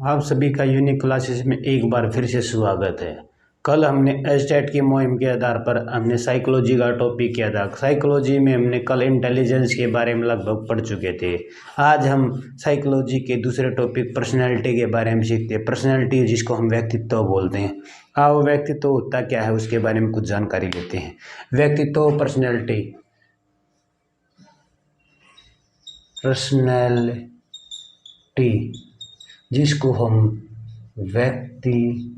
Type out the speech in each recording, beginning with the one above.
आप सभी का यूनिक क्लासेस में एक बार फिर से स्वागत है। कल हमने एस्टेट की मुहिम के आधार पर हमने साइकोलॉजी का टॉपिक किया था। साइकोलॉजी में हमने कल इंटेलिजेंस के बारे में लगभग पढ़ चुके थे। आज हम साइकोलॉजी के दूसरे टॉपिक पर्सनैलिटी के बारे में सीखते हैं। पर्सनैलिटी जिसको हम व्यक्तित्व बोलते हैं। अब व्यक्तित्व होता क्या है उसके बारे में कुछ जानकारी लेते हैं। व्यक्तित्व पर्सनैलिटी जिसको हम व्यक्ति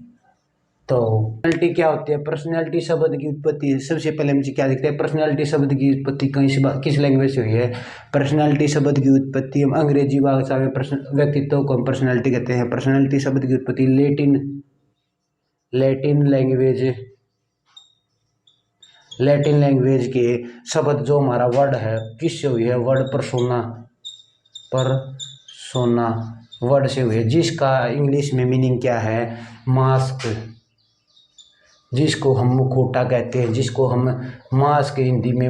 तो पर्सनैलिटी क्या होती है। पर्सनैलिटी शब्द की उत्पत्ति सबसे पहले हम क्या देखते हैं। पर्सनैलिटी शब्द की उत्पत्ति कहीं से किस लैंग्वेज से हुई है। पर्सनैलिटी शब्द की उत्पत्ति हम अंग्रेजी भाषा में व्यक्तित्व को हम पर्सनैलिटी कहते हैं। पर्सनैलिटी शब्द की उत्पत्ति लैटिन लैंग्वेज के शब्द जो हमारा वर्ड है किससे हुई है। वर्ड परसोना वर्ड से हुई है जिसका इंग्लिश में मीनिंग क्या है। मास्क, जिसको हम मुखौटा कहते हैं, जिसको हम मास्क हिंदी में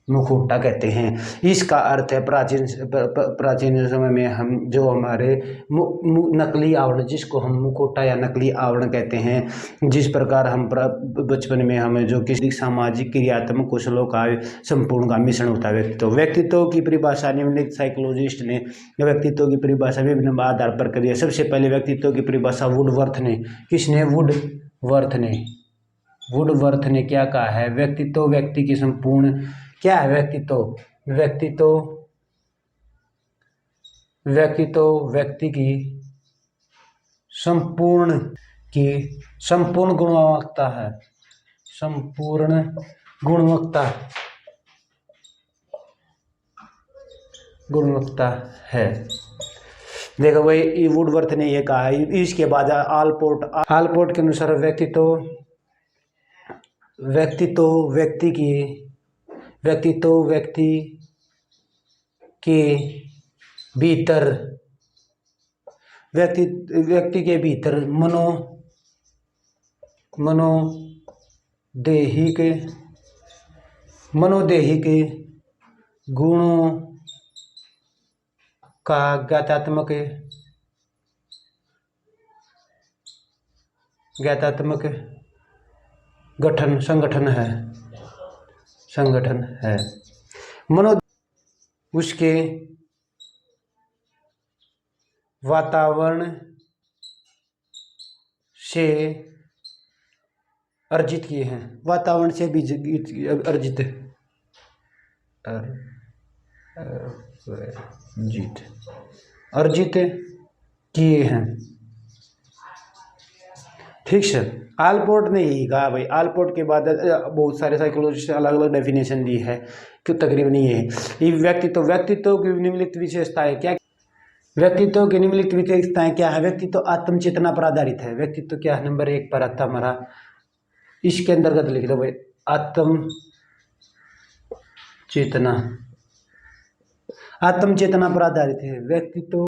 मुखौटा कहते हैं। इसका अर्थ है प्राचीन समय में हम जो हमारे नकली आवरण, जिसको हम मुखौटा या नकली आवरण कहते हैं। जिस प्रकार हम बचपन में हमें जो किसी सामाजिक क्रियात्मक कौशलों का संपूर्ण का मिश्रण होता है। व्यक्तित्व की परिभाषा निम्नलिखित साइकोलॉजिस्ट ने व्यक्तित्व की परिभाषा विभिन्न आधार पर करी है। सबसे पहले व्यक्तित्व की परिभाषा वुडवर्थ ने क्या कहा है। व्यक्तित्व व्यक्ति की संपूर्ण क्या है। व्यक्तित्व व्यक्ति की संपूर्ण गुणवत्ता है। देखो भाई वुडवर्थ ने यह कहा है। इसके बाद आलपोर्ट के अनुसार व्यक्तित्व व्यक्ति के भीतर मनोदैहिक गुणों का ज्ञातात्मक संगठन है। उसके वातावरण से अर्जित किए हैं। वातावरण से भी अर्जित किए हैं। ठीक है। आलपोर्ट ने यही कहा भाई। आलपोर्ट के बाद बहुत सारे साइकोलॉजिस्ट ने अलग अलग डेफिनेशन दी है कि तकरीबन ये है। व्यक्तित्व की निम्नलिखित विशेषताएं क्या। व्यक्तित्व की निम्नलिखित विशेषताएं क्या है। व्यक्तित्व आत्मचेतना पर आधारित है। व्यक्तित्व क्या है नंबर 1 पर आता हमारा। इसके अंतर्गत लिख दो भाई आत्मचेतना पर आधारित है। व्यक्तित्व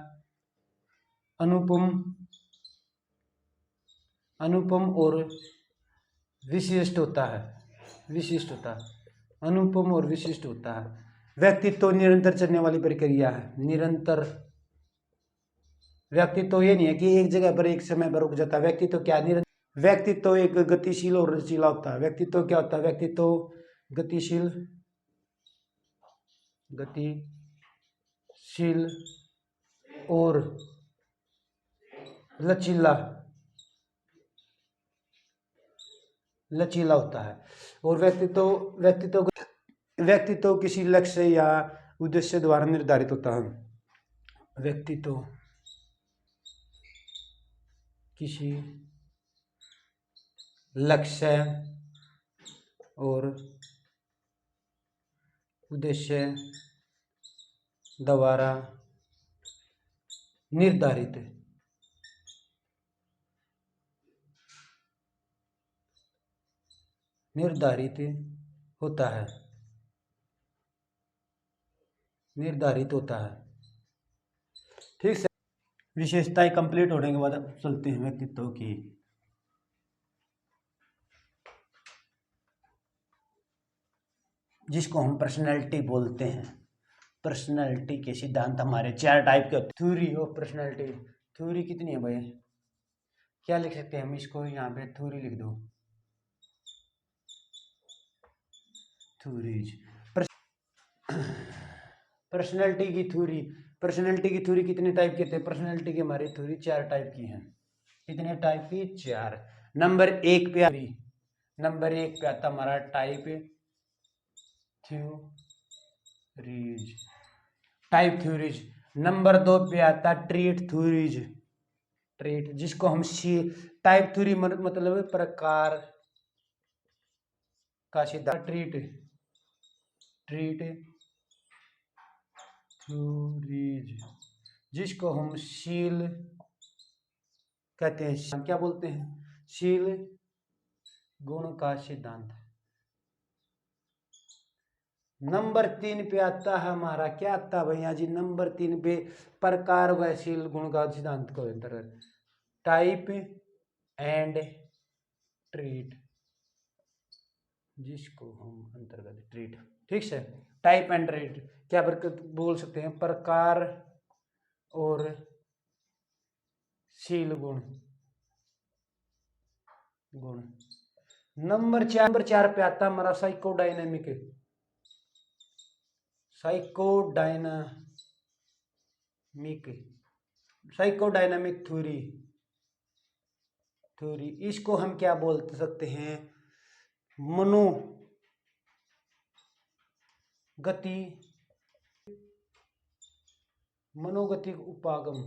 अनुपम और विशिष्ट होता है। अनुपम और विशिष्ट होता है। व्यक्तित्व निरंतर चलने वाली प्रक्रिया है। व्यक्तित्व ये नहीं है कि एक जगह पर एक समय पर रुक जाता है। व्यक्तित्व एक गतिशील और लचीला होता है। व्यक्तित्व क्या होता है। व्यक्तित्व गतिशील और लचीला होता है। और व्यक्तित्व किसी लक्ष्य या उद्देश्य द्वारा निर्धारित होता है। व्यक्तित्व किसी लक्ष्य और उद्देश्य द्वारा निर्धारित होता है। ठीक है। विशेषताएं कंप्लीट होने के बाद अब चलते हैं व्यक्तित्व की। जिसको हम पर्सनैलिटी बोलते हैं। पर्सनैलिटी के सिद्धांत हमारे 4 टाइप के होते हैं। थ्योरी ऑफ पर्सनैलिटी, थ्योरी कितनी है भाई, क्या लिख सकते हैं हम इसको, यहाँ पे थ्योरी लिख दो, थ्योरीज। पर्सनैलिटी की थ्योरी, पर्सनैलिटी की थ्योरी कितने टाइप के थे, पर्सनैलिटी की हमारी थ्योरी 4 टाइप की हैं। कितने टाइप की, 4। नंबर 1 पे नंबर 1 पे आता हमारा type theories, type theories. Number 2 पे आता ट्रेट थ्योरीज, ट्रेट, जिसको हम सी टाइप थ्योरी मतलब प्रकार का सिद्धांत, ट्रीट ट्रीट थ्योरीज, जिसको हम शील कहते हैं, क्या बोलते हैं, शील गुण का सिद्धांत। नंबर 3 पे आता है हमारा, क्या आता है भैया जी, नंबर 3 पे प्रकार व शील गुण का सिद्धांत को अंतर्गत टाइप एंड ट्रीट, जिसको हम अंतर्गत ट्रीट, ठीक है, टाइप एंड ट्रीट क्या बोल सकते हैं, प्रकार और शील गुण गुण। नंबर 4 पे आता हमारा psychodynamic, psychodynamic, psychodynamic theory, theory इसको हम क्या बोल सकते हैं, मनोगति, मनोगतिक उपागम,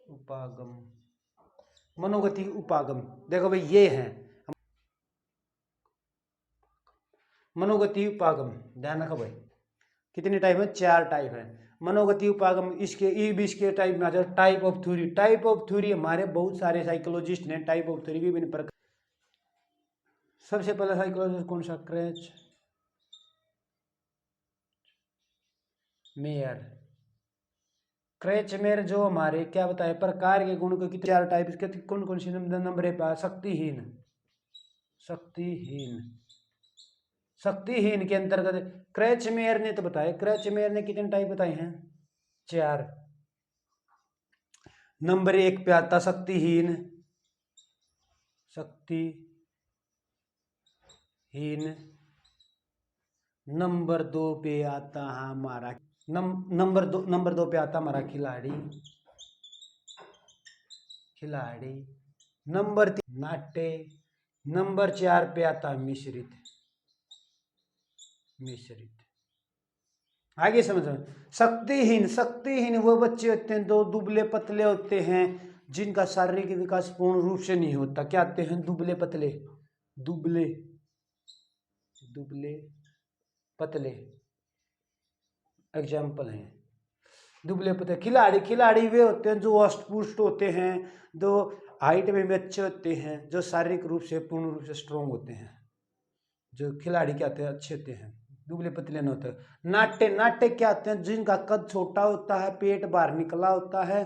उपागम, मनोगति उपागम। देखो भाई ये है मनोगति उपागम, ध्यान रखो भाई, कितने टाइप है, 4 टाइप है मनोगति उपागम। इसके टाइप में आ जाए type of theory, type of theory हमारे बहुत सारे साइकोलॉजिस्ट ने टाइप ऑफ थ्योरी विभिन्न प्रकार। सबसे पहला साइकोलॉजिस्ट कौन सा, क्रेच मेयर, क्रेच मेयर जो हमारे क्या बताए, प्रकार के गुण को 4 टाइप, इसके कौन कौन सी, नंबर पे शक्तिहीन, शक्तिहीन, शक्तिहीन के अंतर्गत क्रेच मेयर ने तो बताया, क्रेच मेयर ने कितने टाइप बताए हैं, 4। नंबर 1 पे आता शक्तिहीन, शक्तिहीन। नंबर 2 पे आता है हमारा नंबर दो पे आता हमारा खिलाड़ी, खिलाड़ी। नंबर 3 नाट्य। नंबर 4 पे आता मिश्रित, मिश्रित। आगे समझो, शक्तिहीन, शक्तिहीन वो बच्चे होते हैं जो दुबले पतले होते हैं, जिनका शारीरिक विकास पूर्ण रूप से नहीं होता, क्या आते हैं, दुबले पतले, दुबले दुबले पतले, एग्जाम्पल हैं दुबले पतले। खिलाड़ी, खिलाड़ी वे होते हैं जो अष्टपुष्ट होते हैं, जो हाइट में भी अच्छे होते हैं, जो शारीरिक रूप से पूर्ण रूप से स्ट्रोंग होते हैं, जो खिलाड़ी क्या होते हैं, अच्छे होते हैं, दुबले पतले नहीं होते। नाट्य, नाट्य क्या होते हैं, जिनका कद छोटा होता है, पेट बाहर निकला होता है,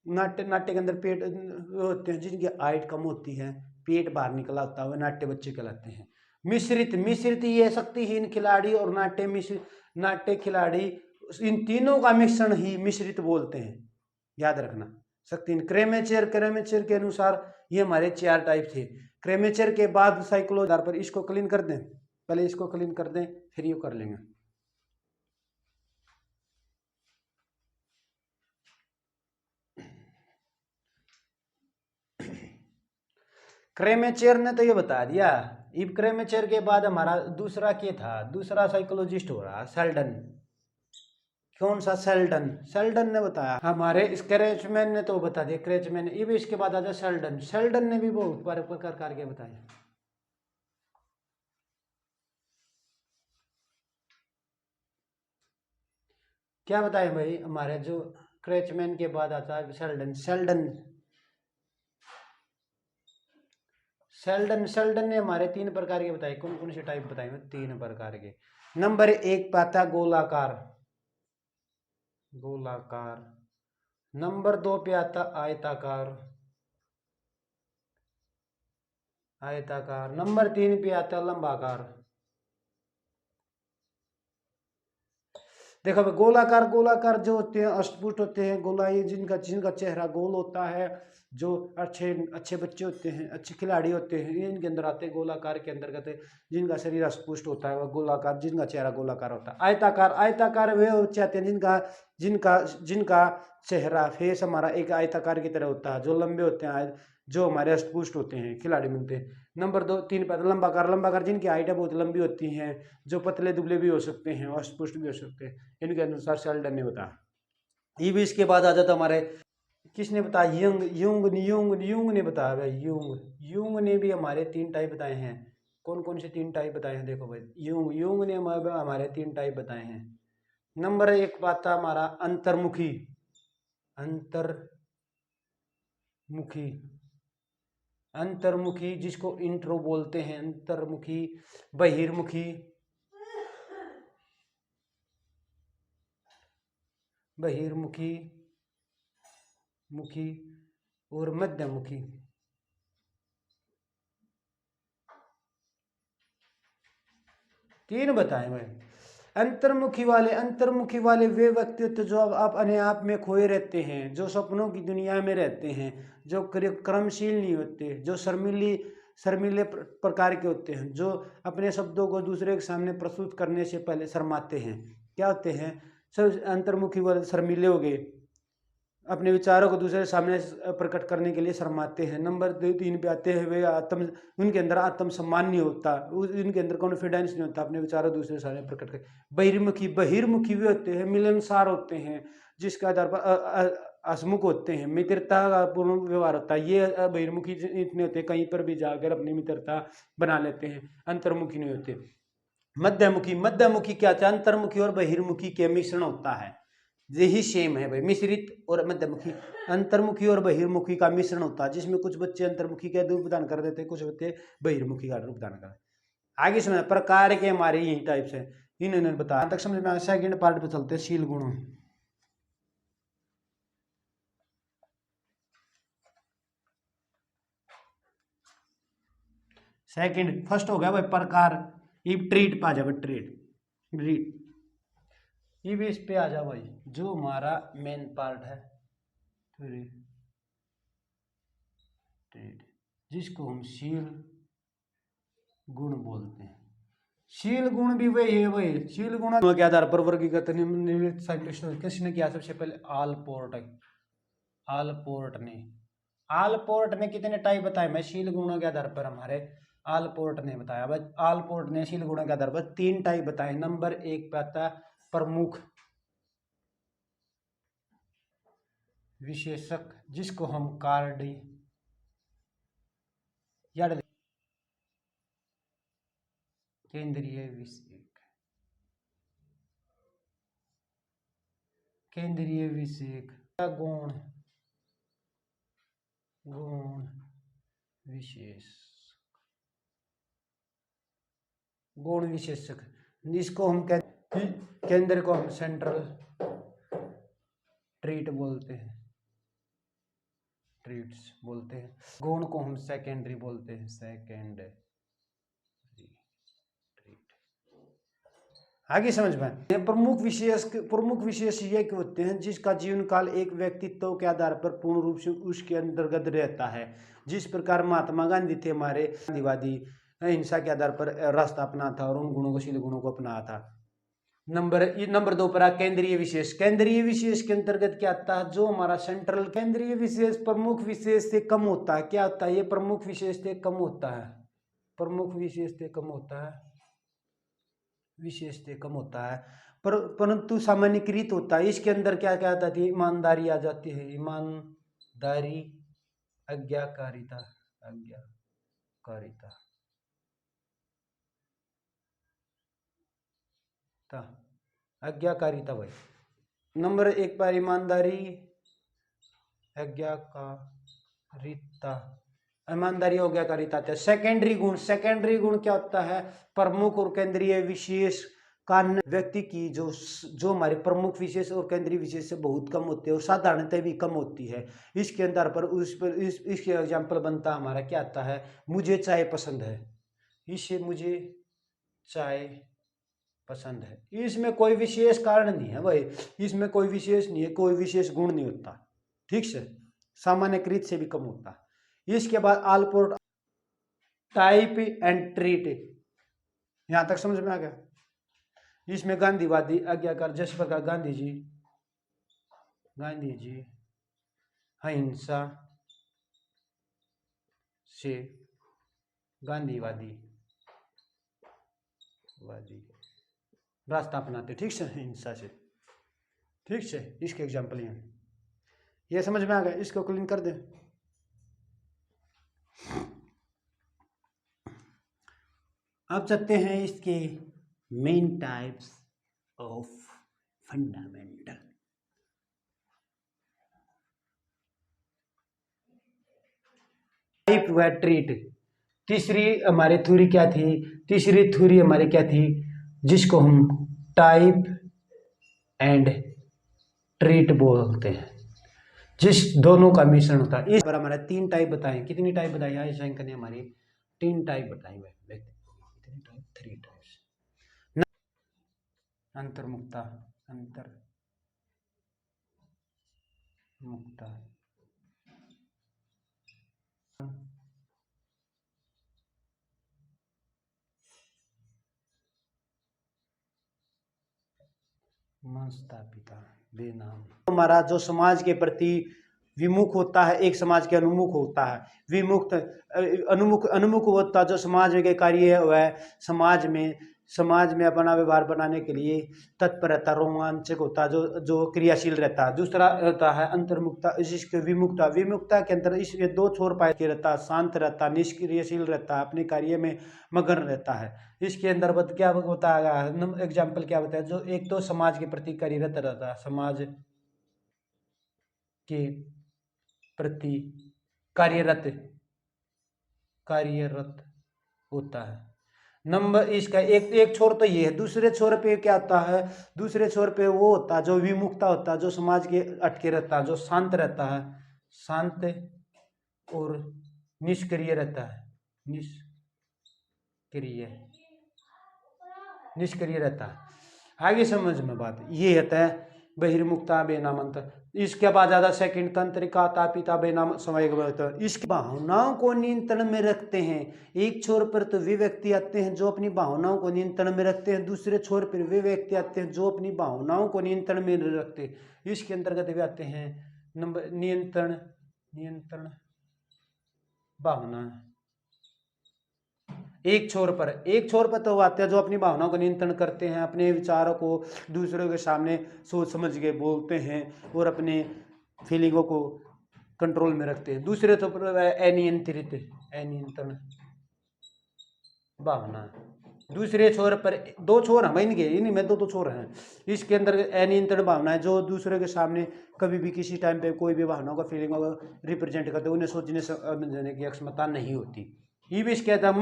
नाट्य, नाट्य के अंदर पेट होते हैं, जिनकी हाइट कम होती है, पेट बाहर निकला होता है, वे नाट्य बच्चे कहलाते हैं। मिश्रित, मिश्रित ये शक्तिहीन खिलाड़ी और नाट्य मिश्रित, नाट्य खिलाड़ी, इन तीनों का मिश्रण ही मिश्रित बोलते हैं, याद रखना। शक्तिहीन, क्रेमेचर, क्रेमेचर के अनुसार ये हमारे 4 टाइप थे। क्रेमेचर के बाद साइकोलॉजी पर इसको क्लीन कर दें, पहले इसको क्लीन कर दें फिर ये कर लेंगे। क्रेमेचर ने तो ये बता दिया। इब क्रेमेचर के बाद हमारा दूसरा क्या था, दूसरा साइकोलॉजिस्ट हो रहा सेल्डन। कौन सा, सेल्डन, सेल्डन ने बताया। हमारे क्रेचमैन ने तो बता दिया, क्रेचमैन। इब इसके बाद आ जाए सेल्डन, सेल्डन ने भी बहुत प्रकार के बताया। क्या बताए भाई, हमारे जो क्रेचमैन के बाद आता है सेल्डन, सेल्डन, सेल्डन, सेल्डन ने हमारे 3 प्रकार के बताए। कौन कौन से टाइप बताए, 3 प्रकार के। नंबर 1 पाता गोलाकार, गोलाकार। नंबर 2 पे आता आयताकार, आयताकार। नंबर 3 पे आता लंबाकार, देखो भाई, गोलाकार गोलाकार जो होते हैं अष्टपुष्ट होते हैं, गोला ये जिनका जिनका चेहरा गोल होता है, जो अच्छे अच्छे बच्चे होते हैं, अच्छे खिलाड़ी होते हैं, ये इनके अंदर आते हैं गोलाकार के अंतर्गत। जिनका शरीर अष्टपुष्ट होता है वह गोलाकार, जिनका चेहरा गोलाकार होता है। आयताकार आयताकार वे बच्चे आते हैं जिनका जिनका जिनका चेहरा फेस हमारा एक आयताकार की तरह होता है, जो लंबे होते हैं, जो हमारे अष्टपुष्ट होते हैं, खिलाड़ी मिलते हैं। नंबर 2 3 पर लंबाकार लंबाकार जिनकी हाइट बहुत लंबी होती है, जो पतले दुबले भी हो सकते हैं, अष्टपुष्ट भी हो सकते हैं, इनके अनुसार शेल्डन ने बताया। ये भी इसके बाद आ जाता हमारे, किसने बताया, युंग युंग युंग युंग ने बताया भाई, युंग युंग ने भी हमारे 3 टाइप बताए हैं। कौन कौन से 3 टाइप बताए हैं, देखो भाई, युंग युंग ने हमारे 3 टाइप बताए हैं। नंबर 1 बात था हमारा अंतर्मुखी, अंतर्मुखी अंतर्मुखी जिसको इंट्रो बोलते हैं, अंतर्मुखी, बहिर्मुखी, बहिर्मुखी मुखी और मध्यमुखी। तीन बताएं भाई। अंतर्मुखी वाले वे व्यक्तित्व जो अब अपने आप में खोए रहते हैं, जो सपनों की दुनिया में रहते हैं, जो क्रमशील नहीं होते, जो शर्मीले प्रकार के होते हैं, जो अपने शब्दों को दूसरे के सामने प्रस्तुत करने से पहले शर्माते हैं। क्या होते हैं? सब अंतर्मुखी वाले शर्मीले हो गए, अपने विचारों को दूसरे के सामने प्रकट करने के लिए शर्माते हैं। नंबर 3 पे आते हैं वे उनके अंदर आत्मसम्मान नहीं होता, उनके अंदर कॉन्फिडेंस नहीं होता अपने विचारों दूसरे के सामने प्रकट कर। बहिर्मुखी भी होते हैं, मिलनसार होते हैं, जिसके आधार पर हसमुख होते हैं, मित्रता का पूर्ण व्यवहार होता है। ये बहिर्मुखी इतने होते हैं, कहीं पर भी जाकर अपनी मित्रता बना लेते हैं, अंतर्मुखी नहीं होते। मध्यमुखी क्या होता है? अंतर्मुखी और बहिर्मुखी के मिश्रण होता है, यही सेम है भाई, मिश्रित और मध्यमुखी। अंतर्मुखी और बहिर्मुखी का मिश्रण होता है, जिसमें कुछ बच्चे अंतर्मुखी का रूप दान कर देते हैं, कुछ बच्चे बहिर्मुखी का रूप दान कर देते हैं। आगे समझ, प्रकार के हमारे यही टाइप्स है, इन्होंने बताया तक समझ में। सेकंड पार्ट पे चलते हैं, शील गुण। सेकंड, फर्स्ट हो गया भाई प्रकार, ये ट्रीट पा जाए, ट्रीट ये भी इस पे आ जाओ भाई, जो हमारा मेन पार्ट है ट्रेड, जिसको हम शील गुण बोलते हैं। शील गुण भी वही है भाई, शील गुण के आधार पर वर्गीकृत निम्नलिखित साइंटिस्ट किसने किया? सबसे पहले आलपोर्ट ने कितने टाइप बताए? मैं शील गुणों के आधार पर हमारे आलपोर्ट ने बताया भाई, आलपोर्ट ने शील गुणों के आधार पर 3 टाइप बताए। नंबर 1 पे आता है प्रमुख विशेषक, जिसको हम केंद्रीय विषयक, गुण विशेषक, जिसको हम केंद्र को हम सेंट्रल ट्रीट बोलते हैं, गुण को हम सेकेंडरी बोलते हैं, सेकेंडरी ट्रीट। आगे समझ में। प्रमुख विशेष ये होते हैं जिसका जीवन काल एक व्यक्तित्व के आधार पर पूर्ण रूप से उसके अंतर्गत रहता है। जिस प्रकार महात्मा गांधी थे हमारे गांधीवादी, अहिंसा के आधार पर रास्ता अपना था और उन गुणों को, शील गुणों को अपना था। नंबर 2 पर केंद्रीय विशेष के अंतर्गत क्या आता है? जो हमारा सेंट्रल केंद्रीय विशेष प्रमुख विशेष से कम होता है। क्या होता है? ये प्रमुख विशेष से कम होता है, परंतु सामान्यकृत होता है। इसके अंदर क्या क्या आता है? ईमानदारी आ जाती है, ईमानदारी, आज्ञाकारिता भाई। नंबर 1 पर ईमानदारी, आज्ञाकारिता। सेकेंडरी गुण क्या होता है? प्रमुख और केंद्रीय विशेष का व्यक्ति की जो हमारे प्रमुख विशेष और केंद्रीय विशेष से बहुत कम होते हैं और साधारणतः भी कम होती है। इसके अंदर पर इसके एग्जाम्पल बनता हमारा क्या आता है? मुझे चाय पसंद है, इससे मुझे चाय पसंद है। इसमें कोई विशेष कारण नहीं है भाई, इसमें कोई विशेष नहीं है, कोई विशेष गुण नहीं होता, ठीक से, सामान्यकृत से भी कम होता। इसके बाद आलपोर्ट टाइप एंड ट्रीट, यहां तक समझ में आ गया। इसमें गांधीवादी आज्ञाकार, जिस प्रकार गांधी जी अहिंसा से गांधीवादी रास्ता अपनाते, ठीक से, हिंसा से, ठीक से। इसके एग्जाम्पल ये समझ में आ गया, इसको क्लीन कर दे। अब चलते हैं इसके main types of fundamental. Type व ट्रीट, तीसरी हमारी थ्योरी क्या थी, तीसरी थ्योरी हमारी क्या थी, जिसको हम टाइप एंड ट्रीट बोलते हैं, जिस दोनों का मिश्रण होता है। इस बार हमारे 3 टाइप बताए। कितनी टाइप बताई है शंकर ने, हमारी 3 टाइप बताई हुए, 3 टाइप्स। अंतर्मुक्ता, मनस्तापिता बेनाम। हमारा जो समाज के प्रति विमुख होता है, एक समाज के अनुमुख होता है। विमुक्त अनुमुख होता जो समाज के कार्य है, वह समाज में अपना व्यवहार बनाने के लिए तत्पर रहता, रोमांचक होता, जो क्रियाशील रहता है। दूसरा रहता है अंतर्मुक्ता, जिसके विमुक्ता के अंदर इसके 2 छोर पाए के रहता, शांत रहता, निष्क्रियशील रहता, अपने कार्य में मगन रहता है। इसके अंदर क्या होता है, एग्जाम्पल क्या बताया, जो एक तो समाज के प्रति कार्यरत रहता है, समाज के प्रति कार्यरत होता है। नंबर इसका एक छोर तो ये है। दूसरे छोर पे क्या होता है, दूसरे छोर पे वो होता है जो विमुक्ता होता है, जो समाज के अटके रहता है, जो शांत रहता है, शांत और निष्क्रिय रहता है, निष्क्रिय रहता है। आगे समझ में बात ये होता है बहिर्मुक्ता बेनामंत। इसके बाद ज्यादा सेकंड तंत्रिका तापिता बेनाम समय, इसकी भावनाओं को नियंत्रण में रखते हैं। एक छोर पर तो वे व्यक्ति आते हैं जो अपनी भावनाओं को नियंत्रण में रखते हैं, दूसरे छोर पर वे व्यक्ति आते हैं जो अपनी भावनाओं को नियंत्रण में रखते। इसके अंतर्गत वे आते हैं नंबर नियंत्रण भावना। एक छोर पर तो आते हैं जो अपनी भावनाओं को नियंत्रण करते हैं, अपने विचारों को दूसरों के सामने सोच समझ के बोलते हैं और अपने फीलिंगों को कंट्रोल में रखते हैं। दूसरे तो अनियंत्रण भावना। दूसरे छोर पर 2 छोर हम इनमें 2 छोर हैं। इसके अंदर अनियंत्रण भावना है, जो दूसरे के सामने कभी भी किसी टाइम पे कोई भी भावनाओं का फीलिंगों को रिप्रेजेंट करते, उन्हें सोचने समझने की क्षमता नहीं होती। ये भी कहता है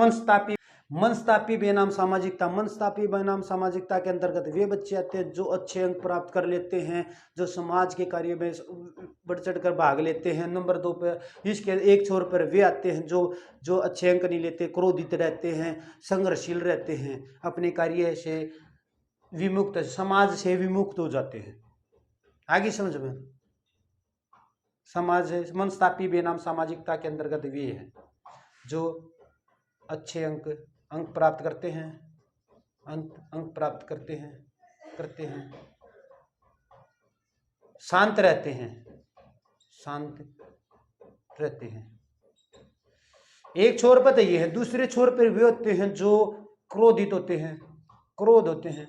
मनस्तापी बेनाम सामाजिकता। मनस्तापी बेनाम सामाजिकता के अंतर्गत वे बच्चे आते हैं जो अच्छे अंक प्राप्त कर लेते हैं, जो समाज के कार्य में बढ़ चढ़ कर भाग लेते हैं। नंबर 2 पर इसके एक छोर पर वे आते हैं जो अच्छे अंक नहीं लेते, क्रोधित रहते हैं, संघर्षशील रहते हैं, अपने कार्य से विमुक्त, समाज से विमुक्त हो जाते हैं। आगे समझ में, समाज मनस्तापी बेनाम सामाजिकता के अंतर्गत वे हैं जो अच्छे अंक प्राप्त करते हैं, अंक प्राप्त करते हैं, शांत रहते हैं। एक छोर पर तो ये है, दूसरे छोर पर वे होते हैं जो क्रोधित होते हैं, क्रोध होते हैं,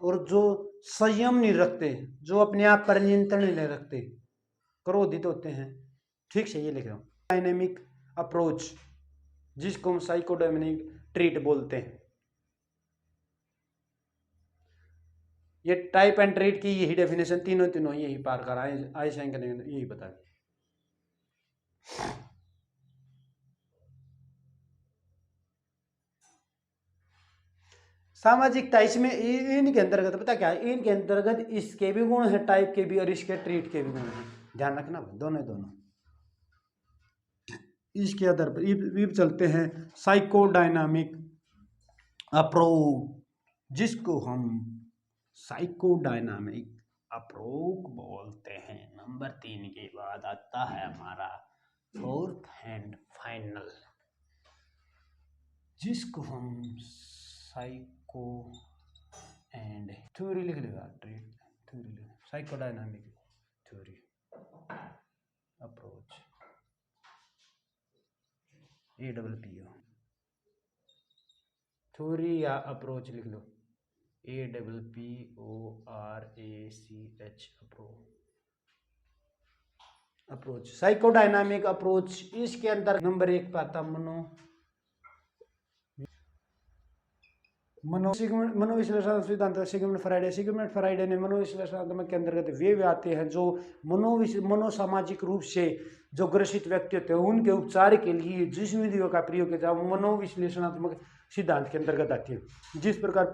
और जो संयम नहीं रखते, जो अपने आप पर नियंत्रण नहीं रखते, क्रोधित होते हैं। ठीक से ये लिख रहा हूं, डायनेमिक अप्रोच, जिसको हम साइकोडायनेमिक ट्रीट बोलते हैं। ये टाइप एंड ट्रीट की यही डेफिनेशन, तीनों यही पार कर आए शंकर ने यही बता दिया। सामाजिकता इसमें इनके अंतर्गत पता क्या है, इनके अंतर्गत इसके भी गुण है, टाइप के भी और इसके ट्रीट के भी गुण है। ध्यान रखना दोनों इसके आधार पर चलते हैं साइकोडायनामिक अप्रोच। जिसको हम साइकोडायनामिक अप्रोच बोलते हैं। नंबर 3 के बाद आता है हमारा फोर्थ एंड फाइनल, जिसको हम साइको एंड थ्योरी लिख लेगा, theory psychodynamic theory approach, APPO theory या अप्रोच लिख लो, APPORACH अप्रोच, साइकोडायनामिक अप्रोच। इसके अंदर नंबर 1 पर आता मनोविश्लेषण सिद्धांत सिगमंड फ्राइडे ने मनोविश्लेषण के अंतर्गत वे आते हैं जो मनोसामाजिक रूप से जो ग्रसित व्यक्ति होते हैं उनके उपचार के लिए जिस विधियों का प्रयोग किया जाए मनोविश्लेषणात्मक सिद्धांत के अंतर्गत आती है। जिस प्रकार